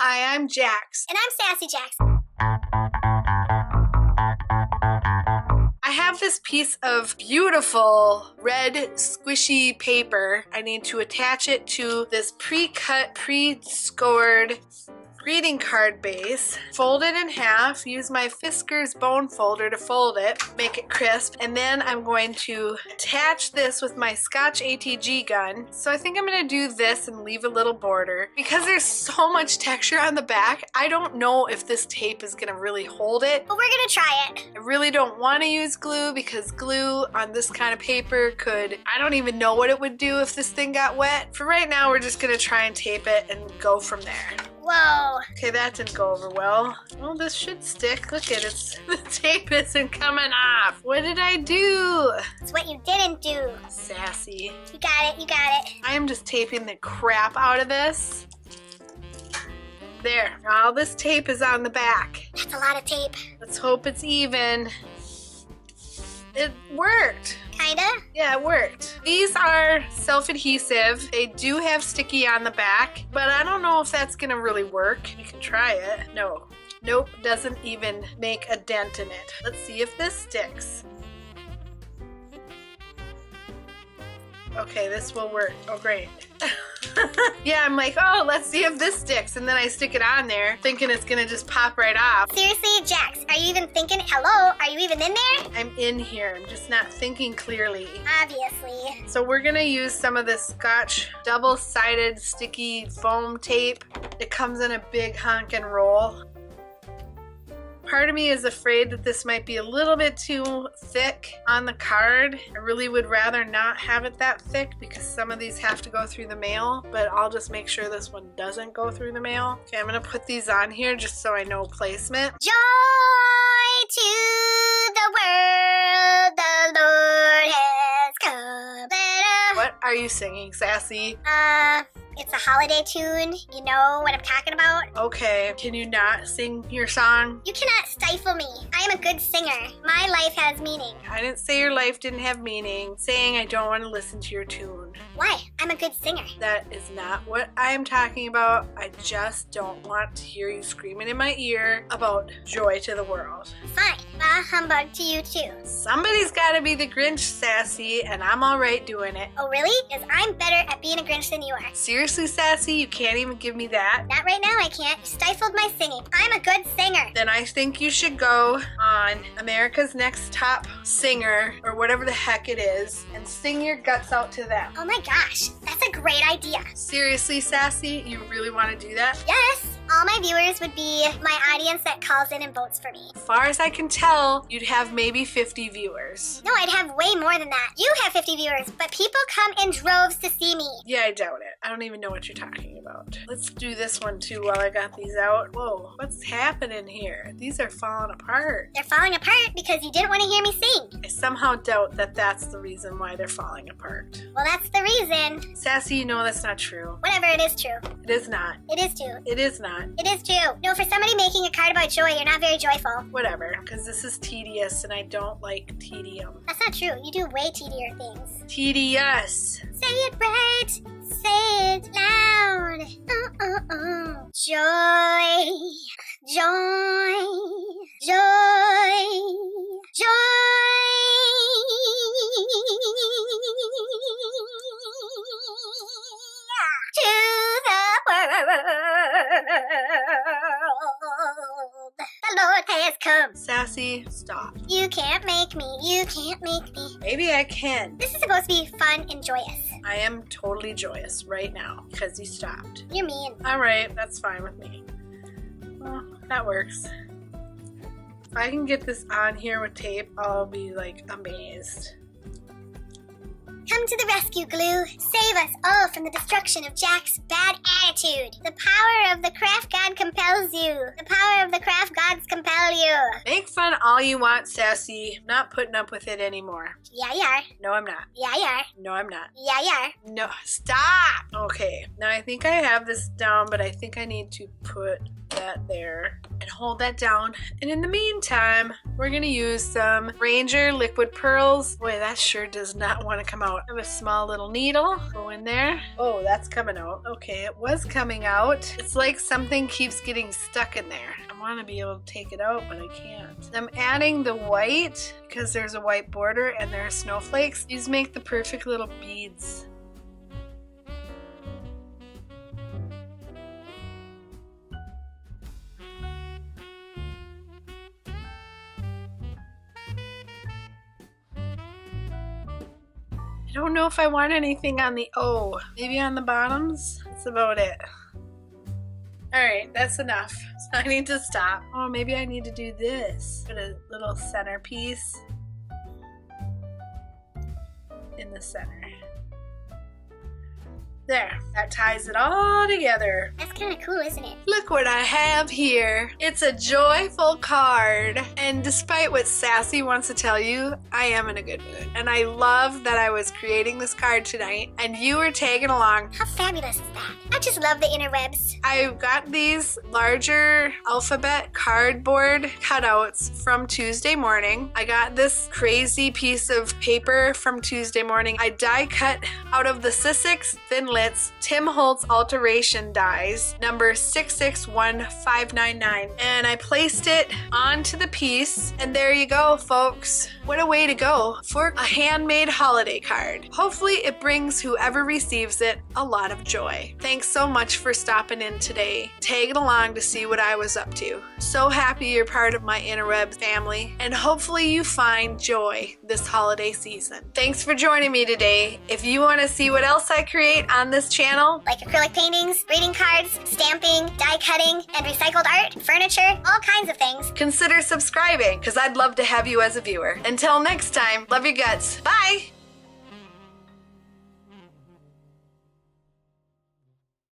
Hi, I'm Jax. And I'm Sassy Jax. I have this piece of beautiful red squishy paper. I need to attach it to this pre-cut, pre-scored greeting card base. Fold it in half, use my Fisker's bone folder to fold it, make it crisp, and then I'm going to attach this with my Scotch ATG gun. So I think I'm gonna do this and leave a little border. Because there's so much texture on the back, I don't know if this tape is gonna really hold it. But we're gonna try it. I really don't want to use glue because glue on this kind of paper could, I don't even know what it would do if this thing got wet. For right now, we're just gonna try and tape it and go from there. Whoa. Okay, that didn't go over well. Well, this should stick. Look at it. The tape isn't coming off. What did I do? It's what you didn't do. Sassy. You got it, you got it. I am just taping the crap out of this. There. All this tape is on the back. That's a lot of tape. Let's hope it's even. It worked. Kinda? Yeah, it worked. These are self-adhesive. They do have sticky on the back, but I don't know if that's gonna really work. We can try it. No. Nope, doesn't even make a dent in it. Let's see if this sticks. Okay, this will work. Oh, great. Yeah, I'm like, oh, let's see if this sticks. And then I stick it on there, thinking it's gonna just pop right off. Seriously, Jax, are you even thinking? Hello? Are you even in there? I'm in here. I'm just not thinking clearly. Obviously. So we're gonna use some of this Scotch double-sided sticky foam tape. It comes in a big honkin' roll. Part of me is afraid that this might be a little bit too thick on the card. I really would rather not have it that thick because some of these have to go through the mail, but I'll just make sure this one doesn't go through the mail. Okay, I'm gonna put these on here just so I know placement. Joy to the world, the Lord has come. What are you singing, Sassy? It's a holiday tune. You know what I'm talking about? Okay, can you not sing your song? You cannot stifle me. I am a good singer. My life has meaning. I didn't say your life didn't have meaning. Saying I don't want to listen to your tune. Why? I'm a good singer. That is not what I am talking about. I just don't want to hear you screaming in my ear about joy to the world. Fine. Bah humbug to you too. Somebody's got to be the Grinch, Sassy, and I'm alright doing it. Oh really? Because I'm better at being a Grinch than you are. Seriously, Sassy? You can't even give me that? Not right now, I can't. You stifled my singing. I'm a good singer. Then I think you should go on America's Next Top Singer, or whatever the heck it is, and sing your guts out to them. Oh my gosh, that's a great idea. Seriously, Sassy? You really want to do that? Yes. All my viewers would be my audience that calls in and votes for me. As far as I can tell, you'd have maybe 50 viewers. No, I'd have way more than that. You have 50 viewers, but people come in droves to see me. Yeah, I doubt it. I don't even know what you're talking about. Let's do this one too while I got these out. Whoa, what's happening here? These are falling apart. They're falling apart because you didn't want to hear me sing. I somehow doubt that that's the reason why they're falling apart. Well, that's the reason. Sassy, you know that's not true. Whatever, it is true. It is not. It is too. It is not. It is too. No, for somebody making a card about joy, you're not very joyful. Whatever, because this is tedious and I don't like tedium. That's not true. You do way tedier things. Tedious. Say it right. Say it loud. Joy. Joy. Joy. Joy. To the world. The Lord has come. Sassy, stop. You can't make me. You can't make me. Maybe I can. This is supposed to be fun and joyous. I am totally joyous right now because you stopped. You're mean. Alright, that's fine with me. Well, that works. If I can get this on here with tape, I'll be like amazed. Come to the rescue, Glue. Save us all from the destruction of Jack's bad attitude. The power of the craft god compels you. The power of the craft gods compel you. Make fun all you want, Sassy. I'm not putting up with it anymore. Yeah, you are. No, I'm not. Yeah, you are. No, I'm not. Yeah, you are. No, stop! Okay, now I think I have this down, but I think I need to put that there and hold that down. And in the meantime, we're gonna use some Ranger liquid pearls. Boy, that sure does not want to come out. I have a small little needle. Go in there. Oh, that's coming out. Okay, it was coming out. It's like something keeps getting stuck in there. I want to be able to take it out, but I can't. I'm adding the white because there's a white border and there are snowflakes. These make the perfect little beads. I don't know if I want anything on the O. Maybe on the bottoms? That's about it. Alright, that's enough. So I need to stop. Oh, maybe I need to do this. Put a little centerpiece in the center. There, that ties it all together. That's kind of cool, isn't it? Look what I have here. It's a joyful card. And despite what Sassy wants to tell you, I am in a good mood. And I love that I was creating this card tonight and you were tagging along. How fabulous is that? I just love the interwebs. I got these larger alphabet cardboard cutouts from Tuesday morning. I got this crazy piece of paper from Tuesday morning. I die cut out of the Sissics Thinlits Tim Holtz Alteration dies, number 661599. And I placed it onto the piece. And there you go, folks. What a way to go for a handmade holiday card. Hopefully it brings whoever receives it a lot of joy. Thanks so much for stopping in today, tagging along to see what I was up to. So happy you're part of my interwebs family, and hopefully you find joy this holiday season. Thanks for joining me today. If you want to see what else I create on this channel, like acrylic paintings, greeting cards, stamping, die cutting, and recycled art, furniture, all kinds of things, consider subscribing because I'd love to have you as a viewer. Until next time, love your guts. Bye!